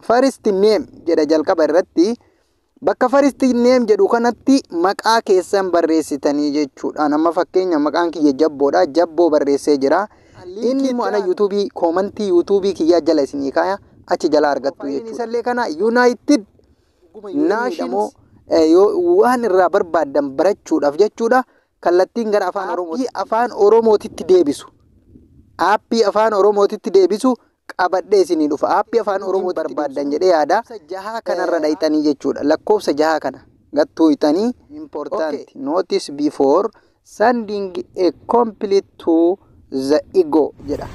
first name jedha jalqaba irratti. Bakka first name jedhu kanatti maqaa keessan barreessitanii jechuudha. Amma fakkeenya maqaan kiyya Jabboodha. Jabboo barreessee jira. Inni immoo ana YouTube commentii YouTube kiyya jala isinii kaaya achi jala argattu jechuudha. Isallee kana United Nations waan irraa barbaadan barachuudhaaf jechuudha. Kallattiin gara afaan Oromootitti deebisu. Aappii afaan Oromootitti deebisu qabadhee isinii dhufa. Aappii afaan Oromoo barbaadan jedhee yaada. Jaha kanarra dhayxanii jechuudha. Lakkoofsa jaha kana gattuu hixanii important notice before sending a complete to the ego jedha.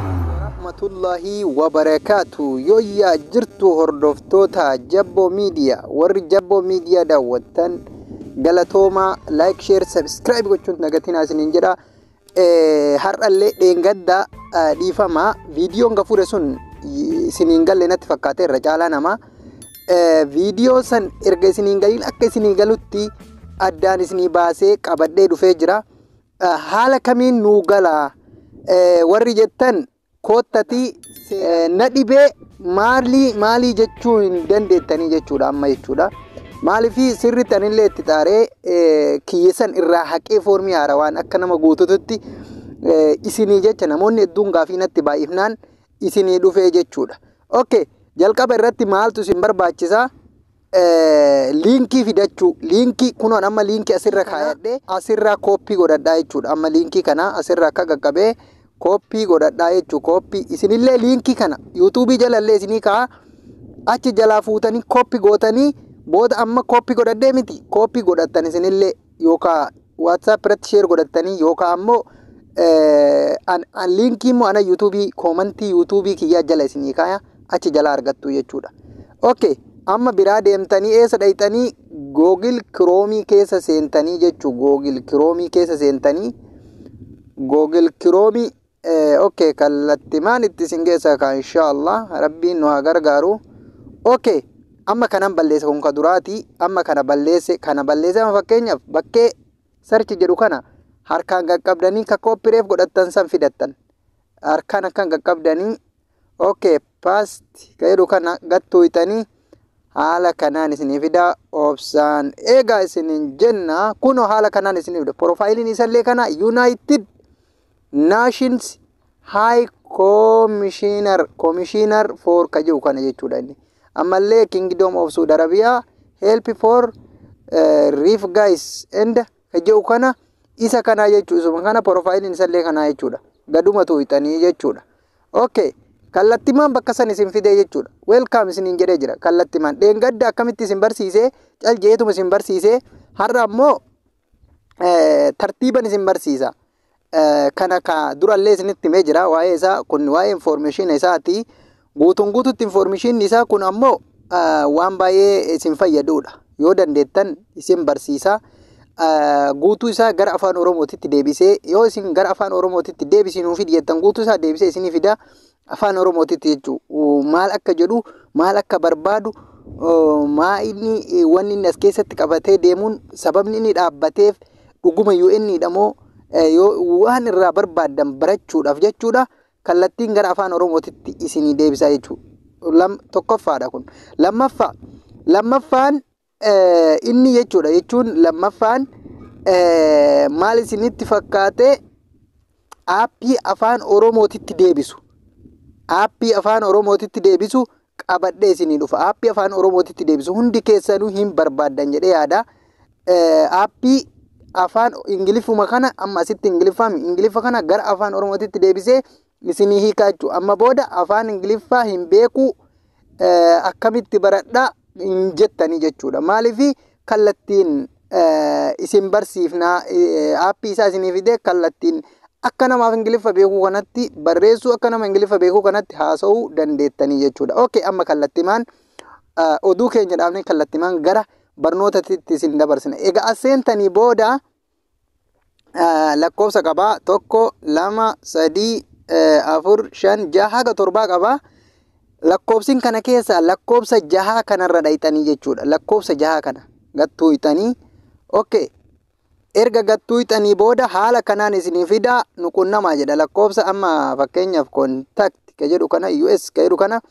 Rahmatullahi wa barakatuh. Yoyyaa jirtu hordoftoota Jabbo Media warri Jabbo Media daawwattan galatooma like share subscribe gochuun nagatiin isiniin jedha. Har'allee dheengadda dhiifama viidiyoon gafuure sun isiniin galle natti fakkaate irra caalaa nama viidiyoo san erga isiniin galiin akka isinii galutti addaan isinii baasee qabadhee dhufee jira. Haala kamiin nuu gala warri jettan koottatii na dhibee maalii jechuu hin dandeettanii jechuudha amma jechuudha. Maaliifii sirriitti anillee itti xaaree kiyyeessan irraa haqee foormii haarawaan akka nama guutututti isinii jecha namoonni hedduun gaafii natti baay'ifnaan isinii dhufee jechuudha. Okay, jalqaba irratti maaltu isin barbaachisaa? Liinkii fidachuu. Liinkii kunoon amma liinkii asirra kaayadhee asirraa kooppii godhadhaa jechuudha. Amma liinkii kana asirra akka qaqqabee kooppii godhadhaa jechuudha. Kooppii isinillee liinkii kana YouTube jalallee isinii kaa achi jalaa fuutanii kooppii gootanii booda amma kooppii godhadhee miti kooppii godhattan isinillee yookaan WhatsApp irratti share godhattanii yookaan ammoo liinkii immoo ana YouTube commentii YouTube kiyya jala isinii kaaya achi jala argattu jechuudha. Okay, amma biraa deemtanii eessa dhayxanii Google Chrome keessa seentanii jechuudha. Google Chrome keessa seentanii Google Chrome okay kallattimaan itti isin geessa ka inshallah rabbiin nu haa gargaaru. Okay, amma kanan balleessa kun ka duraati. Amma kana balleesse amma fakkeenyaaf bakkee search jedhu kana harkaan qaqqabdanii ka copyreef godhattan san fidattan harkaan akkan qaqqabdanii okay past ka jedhu kana gattuu hixanii haala kanaan isinii fida obsaan eegaa isiniin jenna kuno haala kanaan isinii fida profiiliin isallee kana United Nations High Commissioner for ka jedhu kana jechuudha inni. Ammallee Kingdom of Saudi Arabia help for refugees and ka jedhu kana isa kana jechuudha. Kana profiiliin isallee kana jechuudha. Gadumatu hixanii jechuudha. Okay, kallattimaan bakka san isin fidee jechuudha. Welcome isiniin jedhee jira. Kallattimaan dheengadda akkamitti isin barsiisee caljeetuma isin barsiisee har'a ammoo tartiiban isin barsiisa. Kana ka durallee isinitti himee jira waa'ee isaa kun waa'ee information isaati. Guututti information isaa kun ammoo waan baay'ee isin fayyadudha. Yoo dandeettan isin barsiisa. Guutuu isaa gara afaan Oromootitti deebisee yoo isin gara afaan Oromootitti deebisiinuu fidiyettan guutuu isaa deebisee isinii fida afaan Oromootitti jechuudha. Maal akka jedhu maal akka barbaadu inni wanni inni as keessatti qabatee deemuun sababni inni dhaabbateef dhuguma yoo inni dhamoo waan irraa barbaadan barachuudhaaf jechuudha. Kallattiin gara afaan Oromootitti isinii deebisaa jechuudha. Tokkoffaadha kun. Lammaffaan inni jechuudha jechuun lammaffaan maal isinitti fakkaate aappii afaan Oromootitti deebisu. Aappii afaan Oromootitti deebisu qabadhee isinii dhufa. Aappii afaan Oromootitti deebisu hundi keessanuu hin barbaadan jedhee yaada. Aappii afaan Ingiliffuma kana amma asitti Ingiliffa kana gara afaan Oromootitti deebisee isinii hiikaa jechuudha. Amma booda afaan Ingiliffaa hin beeku akkamitti baradhaa hin jettanii jechuudha. Maaliif kallattiin isin barsiifnaa aappii isaa isinii fidee kallattiin akka namaaf Ingiliffa beekuu kanatti barreessuu akka nama Ingiliffa beekuu kanatti haasa'uu dandeettanii jechuudha. Okay, amma kallattimaan oduu keenya dhaabnee kallattimaan gara barnootatti isin dabarsina. Egaa aseentanii booda lakkoofsa qabaa 1 2 3 4 5 6 haga 7 qabaa. Lakkoofsin kana keessa lakkoofsa 6 kanarra dhayxanii jechuudha. Lakkoofsa 6 kana gattuu hixanii okay erga gattuutanii booda haala kanaan isinii fidaa nu qunnamaa jedha. Lakkoofsa amma fakkeenyaaf contact ka jedhu kana US ka jedhu kana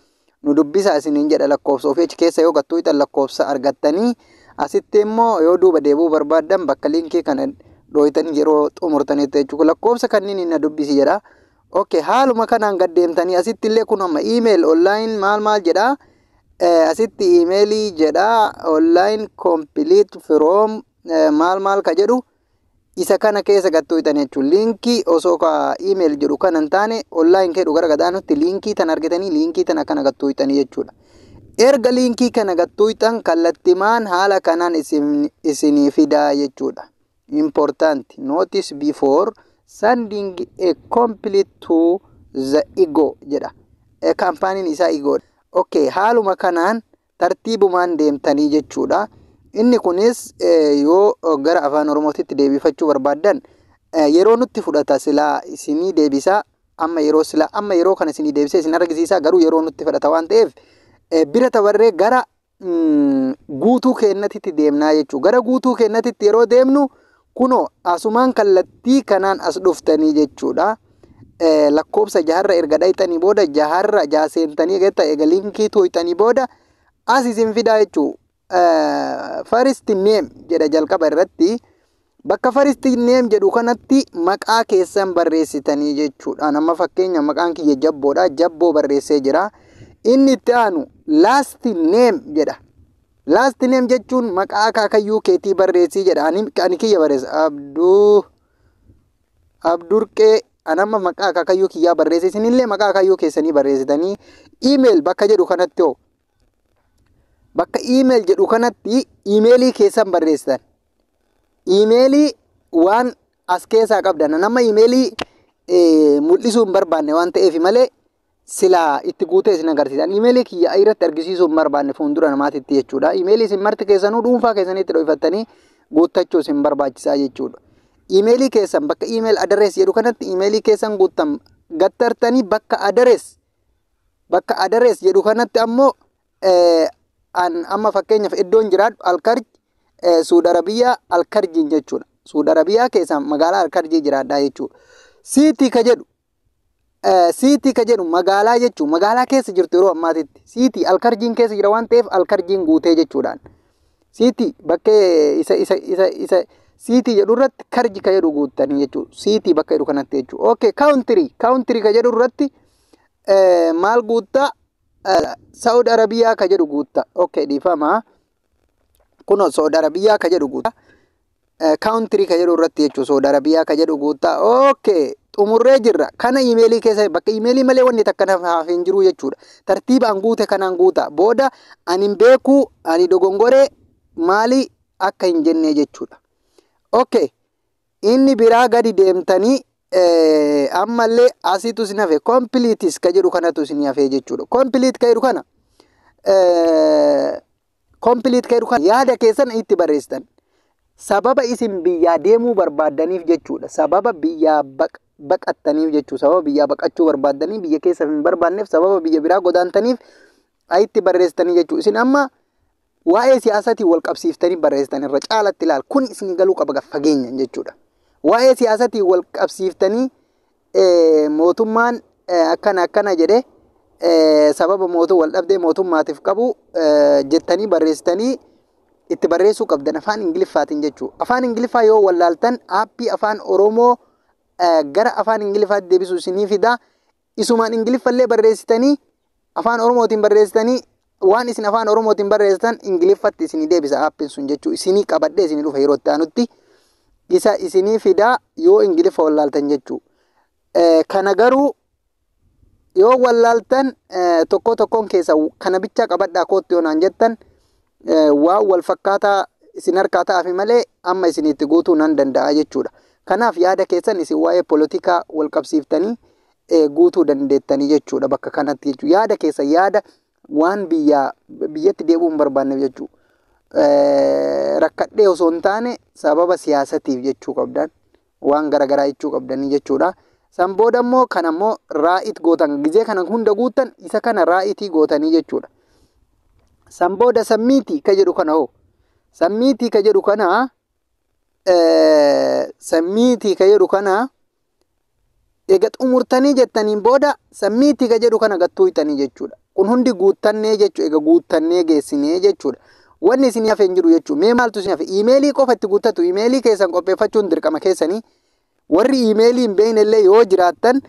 nu dubbisaa isiniin jedha. Lakkoofsa ofii achi keessa yoo gattuutan lakkoofsa argattanii asitti immoo yoo duuba deebuu barbaaddan bakka liinkii kana dhooytan yeroo xumurtanitti jechuudha. Lakkoofsa kanneen na dubbisi jedha. Okay, haaluma kanaan gaddeemtanii asitti illee kun amma email online maal jedha. Asitti emailii jedha online complete from maal ka jedhu isa kana keessa gattuutan jechuudha. Liinkii osoo ka email jedhu kan hin taane online kedhu gara gadaanutti liinkii tan argatanii liinkii tan akkana gattuutanii jechuudha. Erga liinkii kana gattuutan kallattimaan haala kanaan isinii fidaa jechuudha. Important notice before sending a complete to the ego jedha. Kaampaaniin isaa ego. Okay, haaluma kanaan tartiibumaan deemtanii jechuudha. Inni kunis yoo gara afaan oromootitti deebifachuu barbaaddan yeroo nutti fudhata silaa isinii deebisaa amma yeroo kana isinii deebisee isin argisiisaa garuu yeroo nutti fudhata waan ta'eef bira tabarree gara guutuu kennatitti deemnaa jechuudha. Gara guutuu kennatitti yeroo deemnu kunoo asumaan kallattii kanaan as dhuftanii jechuudha. Lakkoofsa jaharra erga dhayxanii booda jaharra jaaseentanii eega liinkii tuuyxanii booda as isin fidaa jechuudha. First name jedha jalqaba irratti bakka first name jedhu kanatti maqaa keessan barreessitanii jechuudha. Nama fakkeenya maqaan kiyya Jabboodha. Jabboo barreessee jira. Inni itti aanu last name jedha. Last name jechuun maqaa akaakayyuu keetii barreessii jedha. Ani kiyya barreessa Abdurqee anama maqaa akaakayyuu kiyyaa barreesse. Isinillee maqaa akaakayyuu keessanii barreessitanii email bakka jedhu kanatti hoo bakka email jedhu kanatti emailii keessan barreessitan. Emailii waan as keessaa qabdan nama emailii mul'isuu hin barbaanne waan ta'eef malee silaa itti guutee isin agarsiisan. Emailii kiyya irratti argisiisuu hin barbaanne fuuldura namaatitti jechuudha. Emailii isin marti keessanuu dhuunfaa keessanitti dho'ifattanii guuttachuu isin barbaachisaa jechuudha. Emailii keessan bakka email address jedhu kanatti emailii keessan guuttan gattartanii bakka address jedhu kanatti ammoo amma fakkeenyaaf iddoon jiraadhu Alkarj Suud Arabiyaa Alkarjiin jechuudha. Suud Arabiyaa keessa magaalaa Alkarjii jiraadhaa jechuudha. Siitii ka jedhu magaalaa jechuudha. Magaalaa keessa jirtu yeroo ammaatitti. Siitii Alkarjiin keessa jira waan ta'eef Alkarjiin guutee jechuudhaan. Siitii bakkee isa siitii jedhu irratti karji ka jedhu guuttanii jechuudha. Siitii bakka jedhu kanatti jechuudha. Okay, country ka jedhu irratti maal guuttaa? Saudi Arabiyaa ka jedhu guutta. Okay, dhiifama. Kuno Saudi Arabiyaa ka jedhu guutta. Country ka jedhu irratti jechuudha. Saudi Arabiyaa ka jedhu guutta. Okay, xumurree jirra. Kana emailii keessa bakka emailii malee wanni takka naaf hin jiru jechuudha. Tartiibaan guute kanaan guuta. Booda ani beeku ani dogongoree maali akka hin jenne jechuudha. Okay, inni biraa gadi deemtanii ammallee asitu isin hafe completes ka jedhu kanatu isin hafe jechuudha. Complete ka jedhu kana yaada keessan itti barreessitan. Sababa isin biyyaa deemuu barbaadaniif jechuudha. Sababa biyyaa baqattaniif jechuudha. Sababa biyyaa baqachuu barbaadaniif biyya keessa hin barbaanneef sababa biyya biraa godaantaniif itti barreessitanii jechuudha. Isin amma waa'ee siyaasatiin wal qabsiiftanii barreessitan irra caalatti ilaal. Kun isin galuu qaba fageenya jechuudha. Waa'ee siyaasatiin wal qabsiiftanii mootummaan akkana jedhe sababa wal dhabdee mootummaatiif qabu jettanii barreessitanii itti barreessuu qabdan afaan Ingiliffaatiin jechuudha. Afaan Ingiliffaa yoo wallaaltan aappii afaan Oromoo gara afaan Ingiliffaatti deebisuu isinii fida. Isumaan Ingiliffallee barreessitanii afaan Oromootiin barreessitanii waan isin afaan Oromootiin barreessitan Ingiliffatti isinii deebisa aappiin sun jechuudha. Isinii qabadhee isinii dhufa yeroo itti aanutti isa isinii fidaa yoo Ingiliffa wallaaltan jechuudha. Kana garuu yoo wallaaltan tokkoon keessa kana bicha qabadhaa kootti yoonaan jettan waan wal fakkaataa isin harkaa ta'afi malee amma isinitti guutuu nan danda'a jechuudha. Kanaaf yaada keessan isin waa'ee politikaa wal qabsiiftanii guutuu dandeettanii jechuudha bakka kanatti jechuudha. Yaada keessa yaada waan biyyatti deebi'uu hin barbaanneef jechuudha. Rakkadhee osoo hin taane sababa siyaasatiif jechuu qabdan waan garaagaraa jechuu qabdanii jechuudha. San booda immoo kan ammoo raa'it gootan gizee kana hunda guutan isa kana raa'itii gootanii jechuudha. San booda sammiitii ka jedhu kana hoo sammiitii ka jedhu kana sammiitii ka jedhu kana eega xumurtanii jettaniin booda sammiitii ka jedhu kana gattuu hixanii jechuudha. Kun hundi guuttannee jechuudha. Eega guuttannee geessinee jechuudha. Wanni isin hafe hin jiru jechuudha. Mee maaltu isin hafe? Iimeelii qofa itti guuttatu. Iimeelii keessan qopheeffachuun dirqama keessanii. Warri iimeelii hin beeknellee yoo jiraattan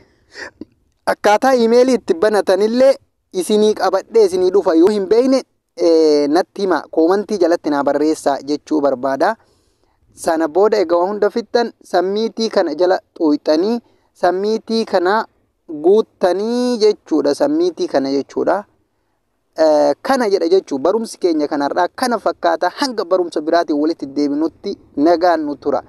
akkaataa iimeelii itti banatanillee isinii qabadhee isinii dhufa. Yoo hin beekne natti hima. Koomantii jalatti naa barreessaa jechuu barbaada. Sana booda egaa hunda fixan sammiitii kana jala xuuxanii sammiitii kana guuttanii jechuudha. Sammiitii kana jechuudha. Kana jedha jechuudha. Barumsi keenya kanarraa kana fakkaata. Hanga barumsa biraatiin walitti deebinutti nagaan nu tura.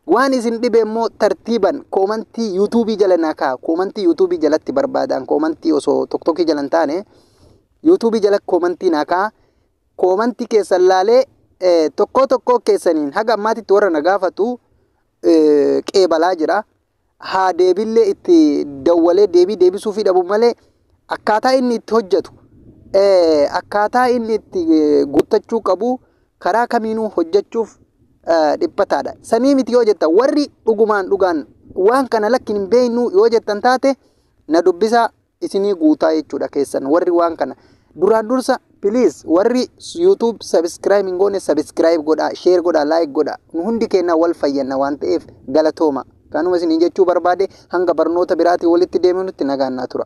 Waan isin dhibe immoo tartiiban koomantii yuutuubii jala naa ka'a. Koomantii yuutuubii jalatti barbaadan. Koomantii osoo tokkokkii jala hin taane yuutuubii jala koomantii naa ka'a. Koomantii keessan laalee tokko keessaniin haga ammaatitti warra na gaafatu qeebalaa jira. Haa deebillee itti dawwalee deebisuufii dhabu malee akkaataa inni itti hojjetu akkaataa inni itti guuttachuu qabu karaa kamiinuu hojjechuuf dhiphataadha. Sanii miti yoo jettan warri dhugaan waan kana lakkin hin beeknu yoo jettan taate na dubbisa isinii guutaa jechuudha keessan warri waan kana duraan dursa please warri YouTube subscribe hin goone subscribe godhaa, share godhaa, like godhaa. Nu hundi keenya wal fayyanna waan ta'eef galatooma. Kanuma isin jechuu barbaade hanga barnoota biraatii walitti deemuutti nagaan naa tura.